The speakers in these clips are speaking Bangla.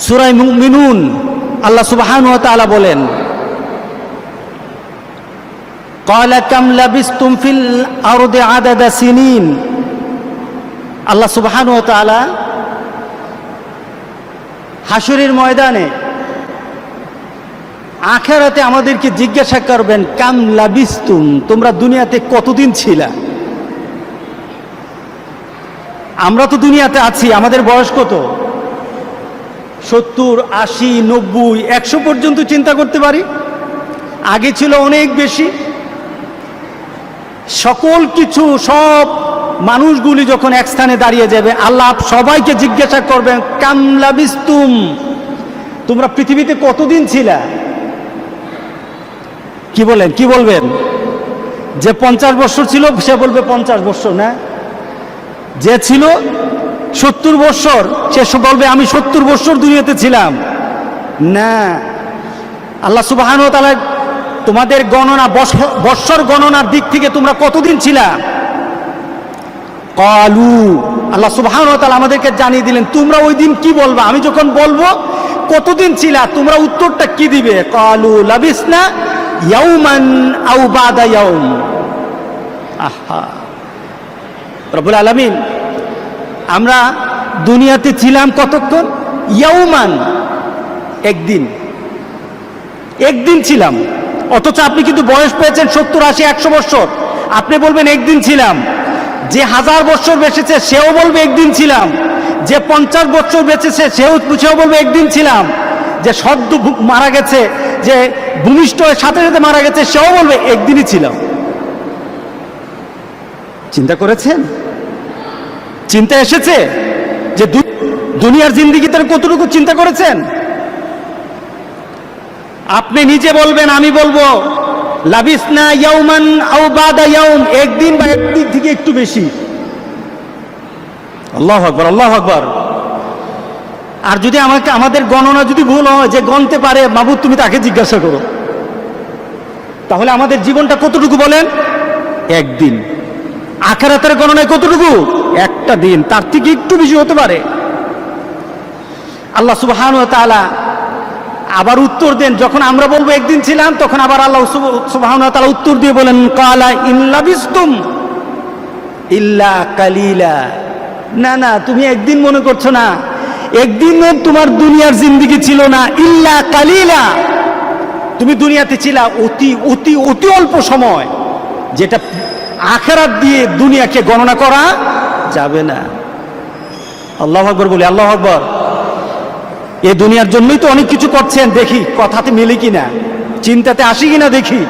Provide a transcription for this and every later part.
সূরা মুমিনুন আল্লাহ সুবহানাহু ওয়া তাআলা বলেন, ক্বালা কাম লাবিসতুম ফিল আরদি আদাদা সিনিন। আল্লাহ সুবহানাহু ওয়া তাআলা হাসরের ময়দানে আখিরাতে আমাদেরকে জিজ্ঞাসা করবেন, কাম লাবিসতুম, তোমরা দুনিয়াতে কতদিন ছিলা? আমরা তো দুনিয়াতে আছি, আমাদের বয়স কত? 70, 80, 90, 100 পর্যন্ত চিন্তা করতে পারি। আগে ছিল অনেক বেশি। সকল কিছু, সব মানুষগুলি যখন এক স্থানে দাঁড়িয়ে যাবে, আল্লাহ সবাইকে জিজ্ঞাসা করবেন, কাম লাবিসতুম, তোমরা পৃথিবীতে কতদিন ছিলা? কি বলেন, কি বলবেন? যে 50 বছর ছিল সে বলবে 50 বছর না, যে ছিল 70 বছর সে বলবে আমি 70 বছর দুনিয়াতে ছিলাম না। আল্লাহ সুবহানাহু ওয়া তাআলা তোমাদের গণনা, বৎসর গণনার দিক থেকে তোমরা কতদিন ছিলা? ক্বালু, আল্লাহ সুবহানাহু ওয়া তাআলা আমাদেরকে জানিয়ে দিলেন তোমরা ওই দিন কি বলবা। আমি যখন বলবো কতদিন ছিলা, তোমরা উত্তরটা কি দিবে? ক্বালু লাবিসনা ইয়াওমান আও বাদা ইয়াওম। আহা, রব্বুল আলামিন, আমরা দুনিয়াতে ছিলাম কতক্ষণ? ইয়াওমান, একদিন, একদিন ছিলাম। অথচ আপনি কিন্তু বয়স পেয়েছেন 70, 80, 100 বছর, আপনি বলবেন একদিন ছিলাম। যে 1000 বছর বেঁচেছে সেও বলবে একদিন ছিলাম। যে 50 বছর বেঁচেছে সেও বলবে একদিন ছিলাম। যে সদ্য মারা গেছে, যে ভূমিষ্ঠ হয়ে সাথে সাথে মারা গেছে, সেও বলবে একদিনই ছিলাম। চিন্তা করেছেন? চিন্তা এসেছে যে দুনিয়ার জিন্দেগিতে কতটুকু চিন্তা করেছেন? আপনি নিজে বলবেন, আমি বলবো লাবিসনা ইয়াওমান আও বাদা ইয়াওম, একদিন বা একদিন থেকে একটু বেশি। আল্লাহু আকবার, আল্লাহু আকবার। আর যদি আমাদের গণনা যদি ভুল হয়, যে গণতে পারে মাবুদ তুমি তাকে জিজ্ঞাসা করো, তাহলে আমাদের জীবনটা কতটুকু বলেন? একদিন। আখিরাতের গণনায় কতটুকু? একটা দিন, তার থেকে একটু বেশি হতে পারে। আল্লাহ সুবহানাহু ওয়া তাআলা আবার উত্তর দেন, যখন আমরা বলবো একদিন ছিলাম, তখন আবার আল্লাহ সুবহানাহু ওয়া তাআলা উত্তর দিয়ে বলেন, ক্বালা ইন লাবিসতুম ইল্লা কালিলা। না না, তুমি একদিন মনে করছো না, একদিন তোমার দুনিয়ার জিন্দেগি ছিল না। ইল্লা কালিলা, তুমি দুনিয়াতে ছিলা অতি অতি অতি অল্প সময়, যেটা আখিরাত দিয়ে দুনিয়াকে গণনা করা যাবে না। আল্লাহু আকবার বলি, আল্লাহু আকবার। এই দুনিয়ার জন্যই তো অনেক কিছু করছেন, দেখি কথাতে মিলে কিনা, চিন্তাতে আসি কিনা দেখি।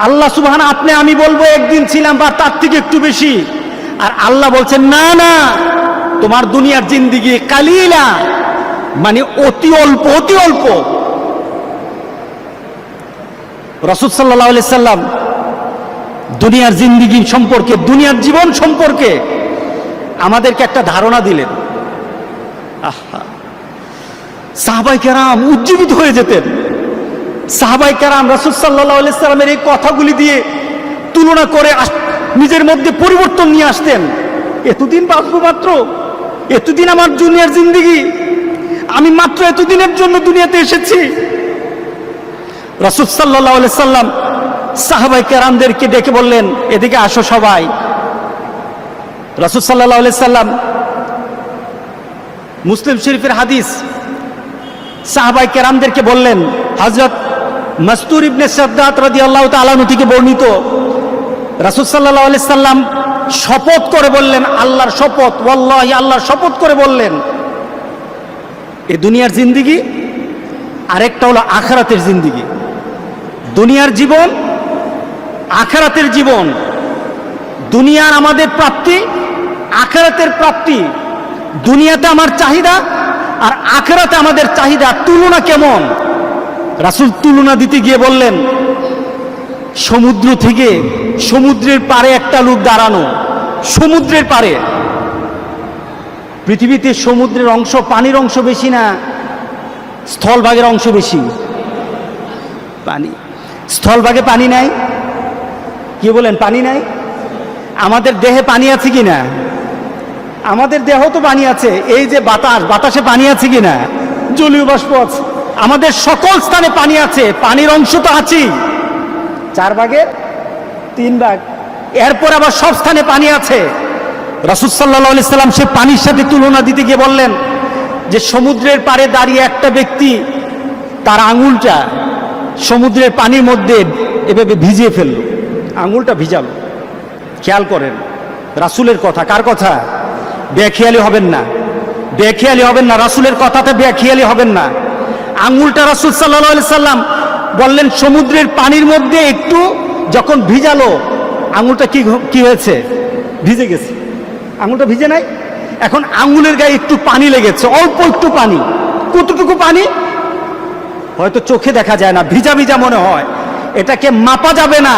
আল্লাহ সুবহানাহু, আপনি আমি বলবো একদিন ছিলাম বা তার থেকে একটু বেশি, আর আল্লাহ বলছেন না না, তোমার দুনিয়ার জিন্দেগি কালিলা, মানে অতি অল্প, অতি অল্প। রাসূল সাল্লাল্লাহু আলাইহি সাল্লাম দুনিয়ার জিন্দেগি সম্পর্কে, দুনিয়ার জীবন সম্পর্কে আমাদেরকে একটা ধারণা দিলেন। আহা, সাহাবায়ে কেরাম উজ্জীবিত হয়ে যেতেন। সাহাবায়ে কেরাম রাসূল সাল্লাল্লাহু আলাইহি সাল্লামের এই কথাগুলি দিয়ে তুলনা করে নিজের মধ্যে পরিবর্তন নিয়ে আসতেন। এতদিন বাঁচবো, মাত্র এতদিন আমার দুনিয়ার জিন্দেগি, আমি মাত্র এতদিনের জন্য দুনিয়াতে এসেছি। রাসূল সাল্লাল্লাহু আলাইহি সাল্লাম সাহাবায়ে কেরামদেরকে ডেকে বললেন, এদিকে আসো সবাই। রাসূল সাল্লাল্লাহু আলাইহি সাল্লাম, মুসলিম শরীফের হাদিস, সাহাবায়ে কেরামদেরকে বললেন, হযরত মাসতুর ইবনে সাদ্দাত রাদিয়াল্লাহু তাআলা আনহু থেকে বর্ণিত, রাসূল সাল্লাল্লাহু আলাইহি সাল্লাম শপথ করে বললেন, আল্লাহর শপথ, ওয়াল্লাহি, আল্লাহর শপথ করে বললেন, এই দুনিয়ার জিন্দেগি আরেকটা হলো আখিরাতের জিন্দেগি। দুনিয়ার জীবন, আখিরাতের জীবন। দুনিয়ার আমাদের প্রাপ্তি, আখিরাতের প্রাপ্তি। দুনিয়াতে আমার চাহিদা আর আখিরাতে আমাদের চাহিদা, তুলনা কেমন? রাসূল তুলনা দিতে গিয়ে বললেন, সমুদ্র থেকে, সমুদ্রের পারে একটা লোক দাঁড়ানো, সমুদ্রের পারে। পৃথিবীতে সমুদ্রের অংশ, পানির অংশ বেশি না স্থলভাগের অংশ বেশি? পানি। স্থলভাগে পানি নাই? কি বলেন, পানি নাই? আমাদের দেহে পানি আছে কি না? আমাদের দেহ তো পানি আছে, এই যে বাতাসে পানি আছে কিনা, জলীয় বাষ্প আছে, আমাদের সকল স্থানে পানি আছে, পানির অংশ তো আছেই 4/3 এরপর আবার সব স্থানে পানি আছে। রাসূল সাল্লাল্লাহু আলাইহি সাল্লাম সে পানির সাথে তুলনা দিতে গিয়ে বললেন যে সমুদ্রের পাড়ে দাঁড়িয়ে একটা ব্যক্তি তার আঙুলটা সমুদ্রের পানির মধ্যে এভাবে ভিজিয়ে ফেললো, আঙুলটা ভিজালো। খেয়াল করেন রাসূলের কথা, কার কথা? বেখেয়ালি হবেন না, বেখেয়ালি হবেন না, রাসূলের কথাতে বেখেয়ালি হবেন না। আঙুলটা রাসূল সাল্লাল্লাহু আলাইহি সাল্লাম বললেন সমুদ্রের পানির মধ্যে একটু যখন ভিজালো, আঙুলটা কি হয়েছে? ভিজে গেছে। আঙুলটা ভিজে নাই, এখন আঙুলের গায়ে একটু পানি লেগেছে, অল্প একটু পানি। কতটুকু পানি? হয়তো চোখে দেখা যায় না, ভিজা ভিজা মনে হয়, এটাকে মাপা যাবে না।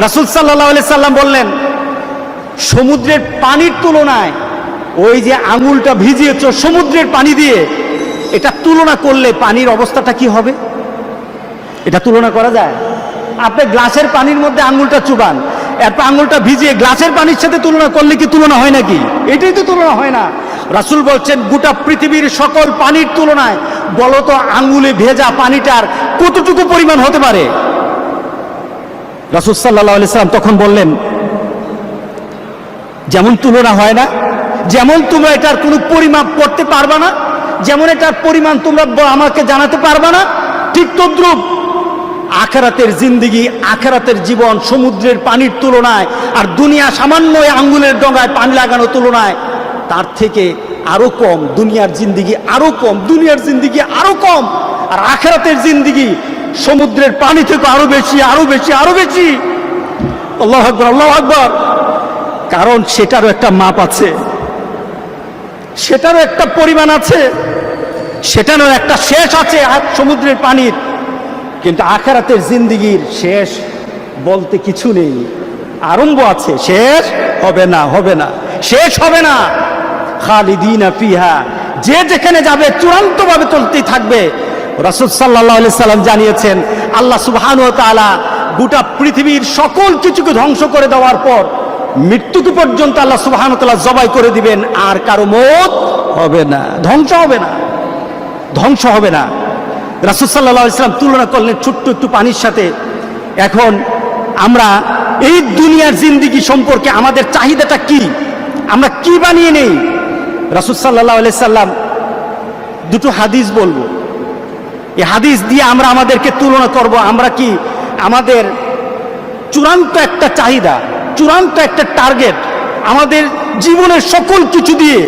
রাসূল সাল্লাল্লাহু আলাইহি সাল্লাম বললেন সমুদ্রের পানির তুলনায় ওই যে আঙুলটা ভিজিয়েছ সমুদ্রের পানি দিয়ে, এটা তুলনা করলে পানির অবস্থাটা কি হবে? এটা তুলনা করা যায়? আপনি গ্লাসের পানির মধ্যে আঙুলটা চুবান, এরপর আঙুলটা ভিজিয়ে গ্লাসের পানির সাথে তুলনা করলে কি তুলনা হয় নাকি? এটাই তো তুলনা হয় না। রাসূল বলছেন গোটা পৃথিবীর সকল পানির তুলনায় বলো তো আঙুলে ভেজা পানিটার কতটুকু পরিমাণ হতে পারে? রাসূল সাল্লাল্লাহু আলাইহি সাল্লাম তখন বললেন যেমন তুলনা হয় না, যেমন তোমরা এটার কোনো পরিমাপ করতে পারবা না, যেমন এটার পরিমাণ তোমরা আমাকে জানাতে পারবা না, ঠিক তদ্রূপ আখিরাতের জিন্দেগি, আখিরাতের জীবন সমুদ্রের পানির তুলনায় আর দুনিয়া সামান্য আঙ্গুলের ডগায় পানি লাগানোর তুলনায় তার থেকে আরো কম। দুনিয়ার জিন্দেগি আরো কম, দুনিয়ার জিন্দেগি আরো কম, আর আখিরাতের জিন্দেগি সমুদ্রের পানি থেকে আরো বেশি, আরো বেশি, আরো বেশি। আল্লাহু আকবার, আল্লাহু আকবার। কারণ সেটারও একটা মাপ আছে, সেটারও একটা পরিমাণ আছে, সেটারও একটা শেষ আছে সমুদ্রের পানির। কিন্তু আখিরাতের জিন্দেগির শেষ বলতে কিছু নেই, আরম্ভ আছে, শেষ হবে না, হবে না, শেষ হবে না। খালিদিনা ফিহা, যে যেখানে যাবে চূড়ান্তভাবে চলতেই থাকবে। রাসূল সাল্লাল্লাহু আলাইহি সাল্লাম জানিয়েছেন আল্লাহ সুবহানাহু ওয়া তাআলা গোটা পৃথিবীর সকল কিছুকে ধ্বংস করে দেওয়ার পর মৃত্যুকে পর্যন্ত আল্লাহ সুবহানাহু ওয়া তাআলা জবাই করে দিবেন, আর কারো মওত হবে না, ধ্বংস হবে না, ধ্বংস হবে না। রাসূল সাল্লাল্লাহু আলাইহি সাল্লাম তুলনা করলেন ছোট্ট একটু পানির সাথে। এখন আমরা এই দুনিয়ার জিন্দেগি সম্পর্কে আমাদের চাহিদাটা কি, আমরা কি বানিয়ে নেই? রাসূল সাল্লাল্লাহু আলাইহি সাল্লাম দুটো হাদিস বলবো, এই হাদিস দিয়ে আমরা আমাদেরকে তুলনা করব। আমরা কি আমাদের চূড়ান্ত একটা চাহিদা, চূড়ান্ত একটা টার্গেট, আমাদের জীবনের সকল কিছু দিয়ে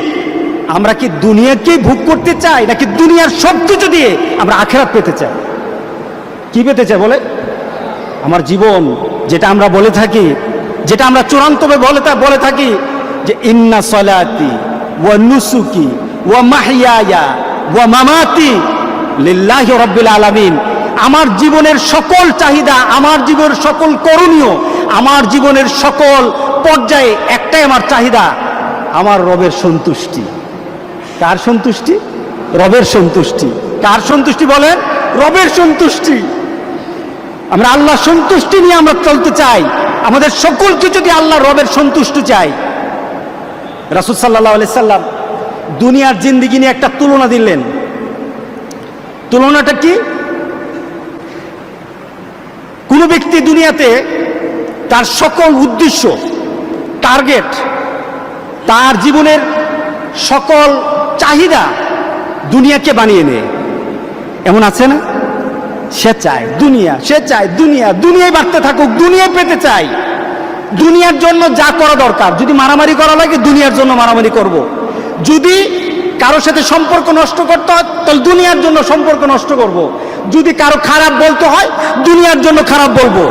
আমরা কি দুনিয়াকে ভোগ করতে চাই, নাকি দুনিয়ার সব কিছু দিয়ে আমরা আখিরাত পেতে চাই? কি পেতে চাই বলে? আমার জীবন, যেটা আমরা বলে থাকি, যেটা আমরা চূড়ান্তভাবে বলে থাকি যে ইন্না সলাতি ওয়া নুসুকি ওয়া মাহইয়ায়া ওয়া মামাতি লিল্লাহি রাব্বিল আলামিন। আমার জীবনের সকল চাহিদা, আমার জীবনের সকল করণীয়, আমার জীবনের সকল পর্যায়ে একটাই আমার চাহিদা, আমার রবের সন্তুষ্টি। কার সন্তুষ্টি? রবের সন্তুষ্টি। কার সন্তুষ্টি বলেন? রবের সন্তুষ্টি। আমরা আল্লাহ সন্তুষ্টি নিয়ে আমরা চলতে চাই, আমাদের সকল কিছু দিয়ে আল্লাহ রবের সন্তুষ্টি চাই। রাসূল সাল্লাল্লাহু আলাইহি সাল্লাম দুনিয়ার জিন্দেগি নিয়ে একটা তুলনা দিলেন। তুলনাটা কি? কোন ব্যক্তি দুনিয়াতে তার সকল উদ্দেশ্য, টার্গেট, তার জীবনের সকল চাহিদা দুনিয়াকে বানিয়ে নেয়, এমন আছে না? সে চায় দুনিয়া, সে চায় দুনিয়া, দুনিয়ায় বাড়তে থাকুক, দুনিয়ায় পেতে চাই। দুনিয়ার জন্য যা করা দরকার, যদি মারামারি করা লাগে দুনিয়ার জন্য মারামারি করব, যদি কারোর সাথে সম্পর্ক নষ্ট করতে হয় তাহলে দুনিয়ার জন্য সম্পর্ক নষ্ট করব, যদি কারো খারাপ বলতে হয় দুনিয়ার জন্য খারাপ বলবো।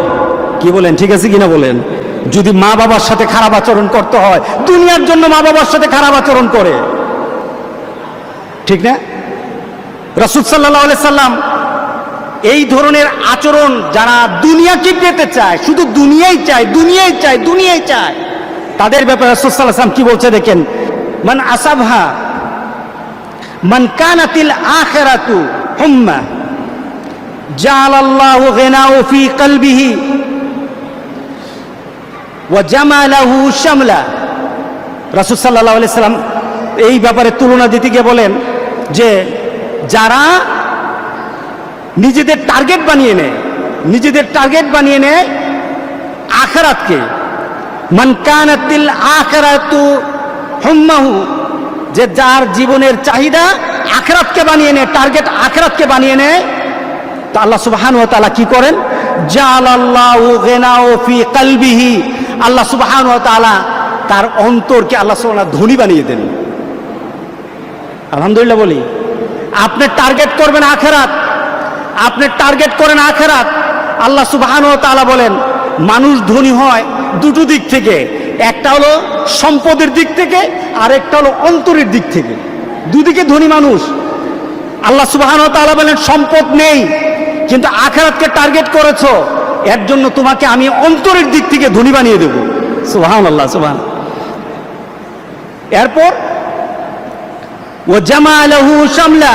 কি বলেন, ঠিক আছে কিনা বলেন? যদি মা বাবার সাথে খারাপ আচরণ করতে হয় দুনিয়ার জন্য মা বাবার সাথে খারাপ আচরণ করে, ঠিক না? রাসূল সাল্লাল্লাহু আলাইহি সাল্লাম এই ধরনের আচরণ যারা দুনিয়াকে পেতে চায়, শুধু দুনিয়াই চায়, দুনিয়াই চায়, দুনিয়াই চায়, তাদের ব্যাপারে রাসূল সাল্লাল্লাহু আলাইহি সাল্লাম কি বলছে দেখেন, মান আসাবহা মান কানাতিল আখিরাতু হুম্মা জাআলাল্লাহু গিনাহু ফি কলবিহি ওয়া জামালাহু শামলা রাসূল সাল্লাল্লাহু আলাইহি সাল্লাম এই ব্যাপারে তুলনা দিতে গিয়ে বলেন যে যারা নিজেদের টার্গেট বানিয়ে নেয় আখিরাতকে, মান কানাতিল আখিরাতু হুম্মাহু, যে যার জীবনের চাহিদা আখিরাতকে বানিয়ে নেয়, টার্গেট আখিরাতকে বানিয়ে নেয়, তো আল্লাহ সুবহানাহু ওয়া তাআলা কি করেন? জাআলাল্লাহু গিনাহু ফি কলবিহি, আল্লাহ সুবহানাহু ওয়া তাআলা তার অন্তরকে আল্লাহ সুবহানাহু ওয়া তাআলা ধনী বানিয়ে দেন। আলহামদুলিল্লাহ বলি। আপনি টার্গেট করবেন আখিরাত, আপনি টার্গেট করেন আখিরাত। আল্লাহ সুবহানাহু ওয়া তাআলা বলেন মানুষ ধনী হয় দুটো দিক থেকে, একটা হলো সম্পদের দিক থেকে আর একটা হলো অন্তরের দিক থেকে। দুদিকে ধনী মানুষ। আল্লাহ সুবহানাহু ওয়া তাআলা বলেন সম্পদ নেই কিন্তু আখিরাতকে টার্গেট করেছো, এর জন্য তোমাকে আমি অন্তরের দিক থেকে ধনী বানিয়ে দেব। সুবহানাল্লাহ, সুবহান। এরপর ও জামালাহু শামলা,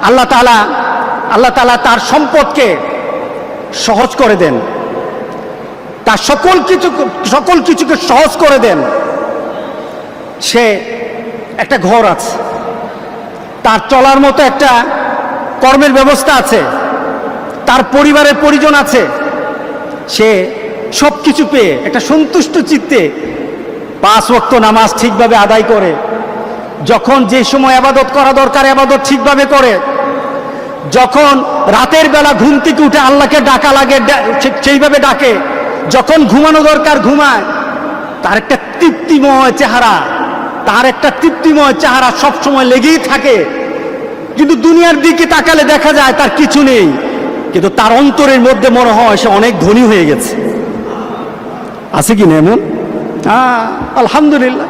আল্লাহ তাআলা তার সম্পদকে সহজ করে দেন, তার সকল কিছুকে সহজ করে দেন। সে একটা ঘর আছে, তার চলার মতো একটা কর্মের ব্যবস্থা আছে, তার পরিবারের পরিজন আছে, সে সব কিছু পেয়ে একটা সন্তুষ্ট চিত্তে 5 ওয়াক্ত নামাজ ঠিকভাবে আদায় করে, যখন যে সময় ইবাদত করা দরকার ইবাদত ঠিকভাবে করে, যখন রাতের বেলা ঘুম থেকে উঠে আল্লাহকে ডাকা লাগে সেইভাবে ডাকে, যখন ঘুমানো দরকার ঘুমায়। তার একটা তৃপ্তিময় চেহারা সব সময় লেগেই থাকে। কিন্তু দুনিয়ার দিকে তাকালে দেখা যায় তার কিছু নেই, কিন্তু তার অন্তরের মধ্যে মনে হয় সে অনেক ধনী হয়ে গেছে। আছে কি না এমন? আলহামদুলিল্লাহ।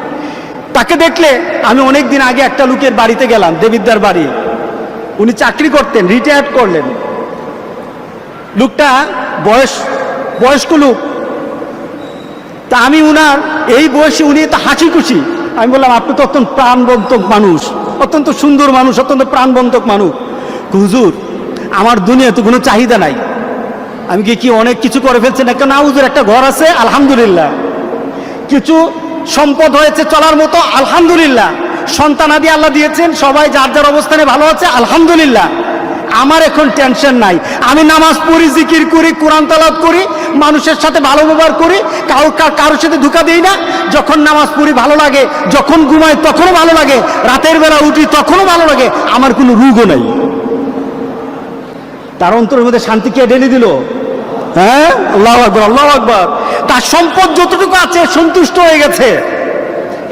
তাকে দেখলে, আমি অনেক দিন আগে একটা লোকের বাড়িতে গেলাম, দেবিদ্দার বাড়ি, উনি চাকরি করতেন, রিটায়ার্ড করলেন। লোকটা বয়স্ক লোক। তা আমি উনার এই বয়সে উনি তো হাসি খুশি। আমি বললাম আপনি তো অত্যন্ত প্রাণবন্তক মানুষ, অত্যন্ত সুন্দর মানুষ, অত্যন্ত প্রাণবন্তক মানুষ। হুজুর আমার দুনিয়াতে কোনো চাহিদা নাই। আমি কি অনেক কিছু করে ফেলছেন? না হুজুর, একটা ঘর আছে আলহামদুলিল্লাহ, কিছু সম্পদ হয়েছে চলার মতো আলহামদুলিল্লাহ, সন্তানাদি আল্লাহ দিয়েছেন, সবাই যার যার অবস্থানে ভালো আছে আলহামদুলিল্লাহ। আমার এখন টেনশন নাই। আমি নামাজ পড়ি, জিকির করি, কোরআন তেলাওয়াত করি, মানুষের সাথে ভালো ব্যবহার করি, কারোর সাথে ধোঁকা দেই না। যখন নামাজ পড়ি ভালো লাগে, যখন ঘুমাই তখনও ভালো লাগে, রাতের বেলা উঠি তখনও ভালো লাগে, আমার কোনো রোগও নাই। তার অন্তরের মধ্যে শান্তি কে ঢেলে দিল? হ্যাঁ, আল্লাহু আকবার, আল্লাহু আকবার। তার সম্পদ যতটুকু আছে সন্তুষ্ট হয়ে গেছে।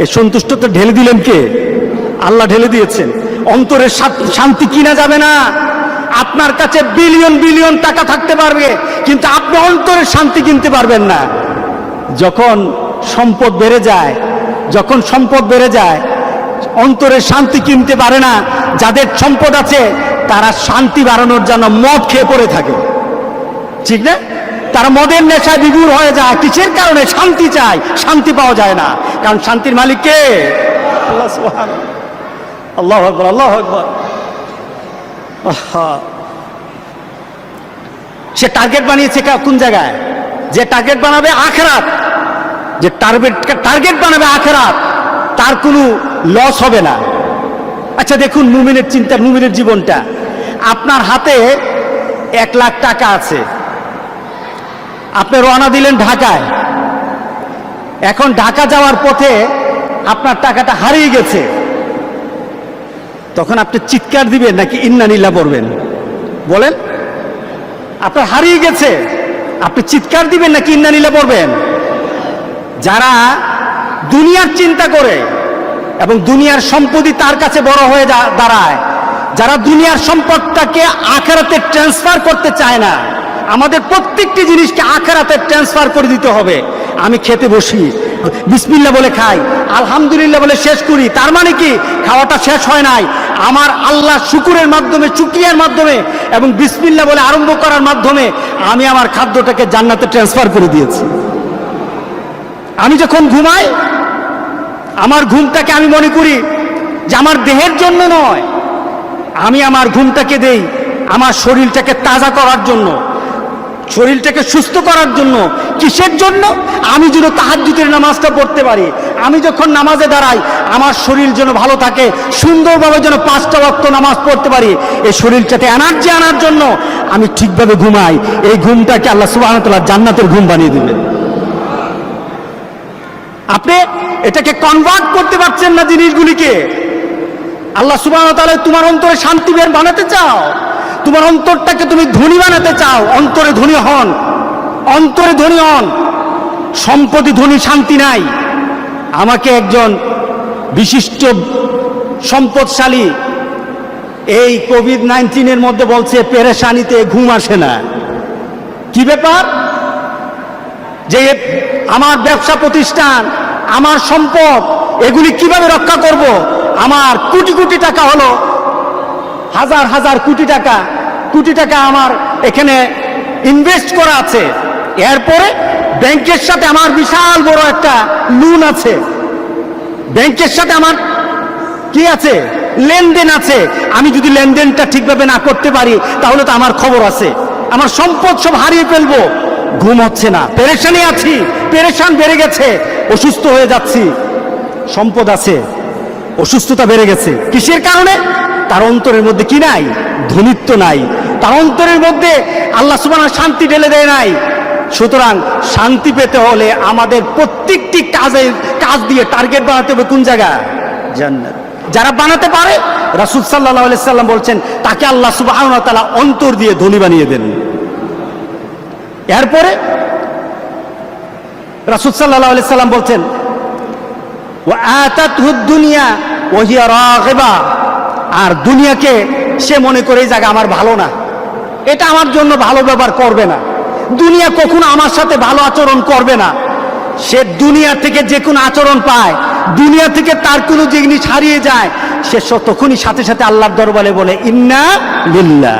এই সন্তুষ্টতা ঢেলে দিলেন কে? আল্লাহ ঢেলে দিয়েছেন। অন্তরের শান্তি কিনা যাবে না। আপনার কাছে বিলিয়ন বিলিয়ন টাকা থাকতে পারবে, কিন্তু আপনি অন্তরের শান্তি কিনতে পারবেন না। যখন সম্পদ বেড়ে যায়, অন্তরের শান্তি কিনতে পারে না। যাদের সম্পদ আছে তারা শান্তি বাড়ানোর জন্য মদ খেয়ে পড়ে থাকে, ঠিক না? তারা মদের নেশায় বিভোর হয়ে যায়। কিসের কারণে? শান্তি চায়, শান্তি পাওয়া যায় না। কারণ শান্তির মালিক কে? আল্লাহ সুবহানাহু। আল্লাহু আকবার, আল্লাহু আকবার। সে টার্গেট বানিয়েছে কোন জায়গায়? যে টার্গেট বানাবে আখিরাত, যে টার্গেট বানাবে আখিরাত, তার কোনো লস হবে না। আচ্ছা দেখুন মুমিনের চিন্তা, মুমিনের জীবনটা। আপনার হাতে 1 লাখ টাকা আছে, আপনি রওনা দিলেন ঢাকায়। এখন ঢাকা যাওয়ার পথে আপনার টাকাটা হারিয়ে গেছে, তখন আপনি চিৎকার দিবেন নাকি ইন্না লিল্লাহ পড়বেন? বলেন, আপনার হারিয়ে গেছে, আপনি চিৎকার দিবেন নাকি ইন্না লিল্লাহ পড়বেন? যারা দুনিয়ার চিন্তা করে এবং দুনিয়ার সম্পত্তি তার কাছে বড় হয়ে দাঁড়ায়, যারা দুনিয়ার সম্পদটাকে আখিরাতে ট্রান্সফার করতে চায় না, আমাদের প্রত্যেকটি জিনিসকে আখিরাতে ট্রান্সফার করে দিতে হবে। আমি খেতে বসি, বিসমিল্লাহ বলে খাই, আলহামদুলিল্লাহ বলে শেষ করি। তার মানে কি? খাওয়াটা শেষ হয় নাই, আমার আল্লাহ শুকুরের মাধ্যমে, শুকরিয়ার মাধ্যমে এবং বিসমিল্লাহ বলে আরম্ভ করার মাধ্যমে আমি আমার খাদ্যটাকে জান্নাতে ট্রান্সফার করে দিয়েছি। আমি যখন ঘুমাই, আমার ঘুমটাকে আমি মনে করি যে আমার দেহের জন্য নয়, আমি আমার ঘুমটাকে দেই আমার শরীরটাকে তাজা করার জন্য, শরীরটাকে সুস্থ করার জন্য। কিসের জন্য? আমি যেন তাহাজ্জুদের নামাজটা পড়তে পারি, আমি যখন নামাজে দাঁড়াই আমার শরীর যেন ভালো থাকে, সুন্দরভাবে যেন 5টা ওয়াক্ত নামাজ পড়তে পারি, এই শরীরটাতে এনার্জি আনার জন্য আমি ঠিকভাবে ঘুমাই। এই ঘুমটাকে আল্লাহ সুবহানাহু ওয়া তাআলা জান্নাতের ঘুম বানিয়ে দিবেন। আপনি এটাকে কনভার্ট করতে পারছেন না জিনিসগুলিকে। আল্লাহ সুবহানাহু ওয়া তাআলা তোমার অন্তরে শান্তি বের বানাতে চাও, তোমার অন্তরটাকে তুমি ধনী বানাতে চাও, অন্তরে ধনী হন, অন্তরে ধনী হন। সম্পত্তি ধনী শান্তি নাই। আমাকে একজন বিশিষ্ট সম্পদশালী এই কোভিড-19 মধ্যে বলছে পেরেশানিতে ঘুম আসে না। কি ব্যাপার? যে আমার ব্যবসা প্রতিষ্ঠান, আমার সম্পদ, এগুলি কিভাবে রক্ষা করব? আমার কোটি কোটি টাকা হলো, হাজার হাজার কোটি টাকা আমার এখানে ইনভেস্ট করা আছে। এরপরে ব্যাংকের সাথে আমার বিশাল বড় একটা লোন আছে, ব্যাংকের সাথে আমার কি আছে? লেনদেন আছে। আমি যদি লেনদেনটা ঠিকভাবে না করতে পারি তাহলে তো আমার খবর আছে, আমার সম্পদ সব হারিয়ে ফেলবো। ঘুম হচ্ছে না, পেরেশানি আছি, পেরেশান বেড়ে গেছে, অসুস্থ হয়ে যাচ্ছি। সম্পদ আছে, অসুস্থতা বেড়ে গেছে। কিসের কারণে? তার অন্তরের মধ্যে কি নাই? ধনীত্ব নাই। তার অন্তরের মধ্যে আল্লাহ সুবহানাহু ওয়া তাআলা শান্তি ঢেলে দেয় নাই। সুতরাং শান্তি পেতে হলে আমাদের প্রত্যেকটি কাজ দিয়ে টার্গেট বানাতে হবে কোন জায়গা? জান্নাত। যারা বানাতে পারে, রাসূল সাল্লাল্লাহু আলাইহি সাল্লাম বলছেন তাকে আল্লাহ সুবহানাহু ওয়া তাআলা অন্তর দিয়ে ধনী বানিয়ে দেন। এরপরে রাসূল সাল্লাল্লাহু আলাইহি সাল্লাম বলছেন ওয়া আতাতহুদ দুনিয়া ওয়া হিয়া রাগিবা, আর দুনিয়াকে সে মনে করে এই জায়গা আমার ভালো না, এটা আমার জন্য ভালো ব্যবহার করবে না, দুনিয়া কখনো আমার সাথে ভালো আচরণ করবে না। সে দুনিয়া থেকে যে কোনো আচরণ পায়, দুনিয়া থেকে তার কোনো জিনিস হারিয়ে যায়, সে তখনই সাথে সাথে আল্লাহর দরবারে বলে ইন্না লিল্লাহ।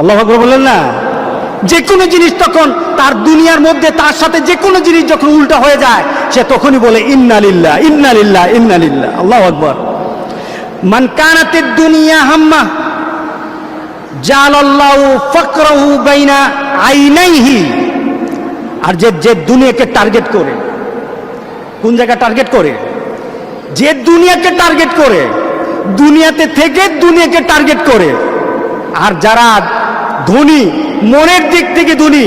আল্লাহু আকবার বলেন না? যে কোনো জিনিস তখন তার দুনিয়ার মধ্যে তার সাথে যে কোনো জিনিস যখন উল্টা হয়ে যায়, সে তখনই বলে ইন্না লিল্লাহ ইন্না লিল্লাহ ইন্না লিল্লাহ। আল্লাহু আকবার। মান কানাতিদ দুনিয়া হাম্মা জালাল্লাহু ফাকরাহু বাইনা আইনাইহি, আর যে দুনিয়াকে টার্গেট করে, কোন জায়গা টার্গেট করে? যে দুনিয়াকে টার্গেট করে, দুনিয়াতে থেকে দুনিয়াকে টার্গেট করে। আর যারা ধনী, মনের দিক থেকে ধনী,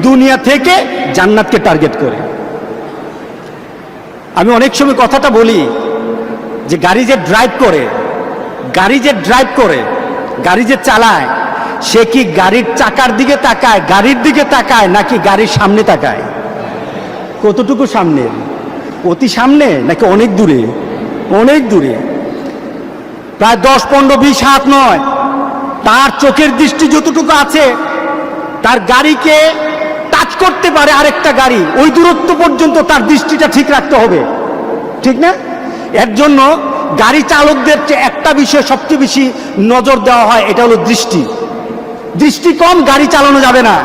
দুনিয়া থেকে জান্নাতকে টার্গেট করে। আমি অনেক সময় কথাটা বলি যে গাড়ি যে ড্রাইভ করে, গাড়ি যে চালায়, সে কি গাড়ির চাকার দিকে তাকায়, গাড়ির দিকে তাকায়, নাকি গাড়ির সামনে তাকায়? কতটুকু সামনে? অতি সামনে নাকি অনেক দূরে? অনেক দূরে, প্রায় 10, 15, 20 হাত নয়। তার চোখের দৃষ্টি যতটুকু আছে, তার গাড়িকে টাচ করতে পারে আরেকটা গাড়ি, ওই দূরত্ব পর্যন্ত তার দৃষ্টিটা ঠিক রাখতে হবে, ঠিক না? এর জন্য গাড়ি চালকদের একটা বিষয় সবচেয়ে বেশি নজর দেওয়া হয়, এটা হলো দৃষ্টি। দৃষ্টি কম গাড়ি চালানো যাবে না।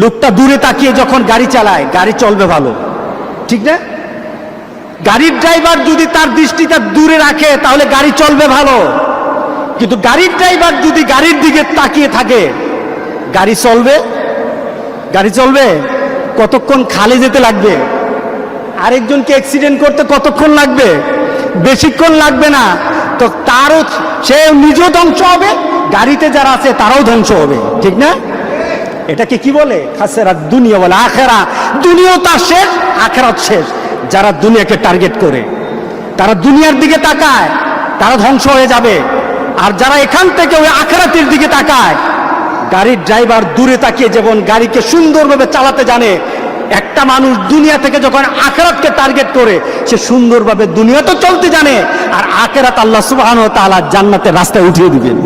লোকটা দূরে তাকিয়ে যখন গাড়ি চালায়, গাড়ি চলবে ভালো, ঠিক না? গাড়ির ড্রাইভার যদি তার দৃষ্টিটা দূরে রাখে তাহলে গাড়ি চলবে ভালো, কিন্তু গাড়ির ড্রাইভার যদি গাড়ির দিকে তাকিয়ে থাকে, গাড়ি চলবে? কতক্ষণ খালে যেতে লাগবে? আরেকজনকে অ্যাক্সিডেন্ট করতে কতক্ষণ লাগবে? বেশিক্ষণ লাগবে না। তো তারও, সে নিজেও ধ্বংস হবে, গাড়িতে যারা আছে তারাও ধ্বংস হবে, ঠিক না? এটাকে কি বলে? খাসেরা দুনিয়া বলে আখেরা। দুনিয়াও তার শেষ, আখেরাত শেষ। যারা দুনিয়াকে টার্গেট করে, তারা দুনিয়ার দিকে তাকায়, তারা ধ্বংস হয়ে যাবে। আর যারা এখান থেকে ওই আখেরাতের দিকে তাকায়, গাড়ির ড্রাইভার দূরে তাকিয়ে যেমন গাড়িকে সুন্দরভাবে চালাতে জানে, একটা মানুষ দুনিয়া থেকে যখন আখেরাতকে টার্গেট করে, সে সুন্দরভাবে দুনিয়া তো চলতে জানে, আর আখেরাত আল্লাহ সুবহানাহু ওয়া তাআলা জান্নাতের রাস্তায় উঠিয়ে দিবেন,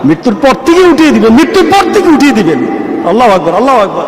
মৃত্যুর পর থেকে উঠিয়ে দিবেন, মৃত্যুর পর থেকে উঠিয়ে দিবেন। আল্লাহু আকবার, আল্লাহু আকবার।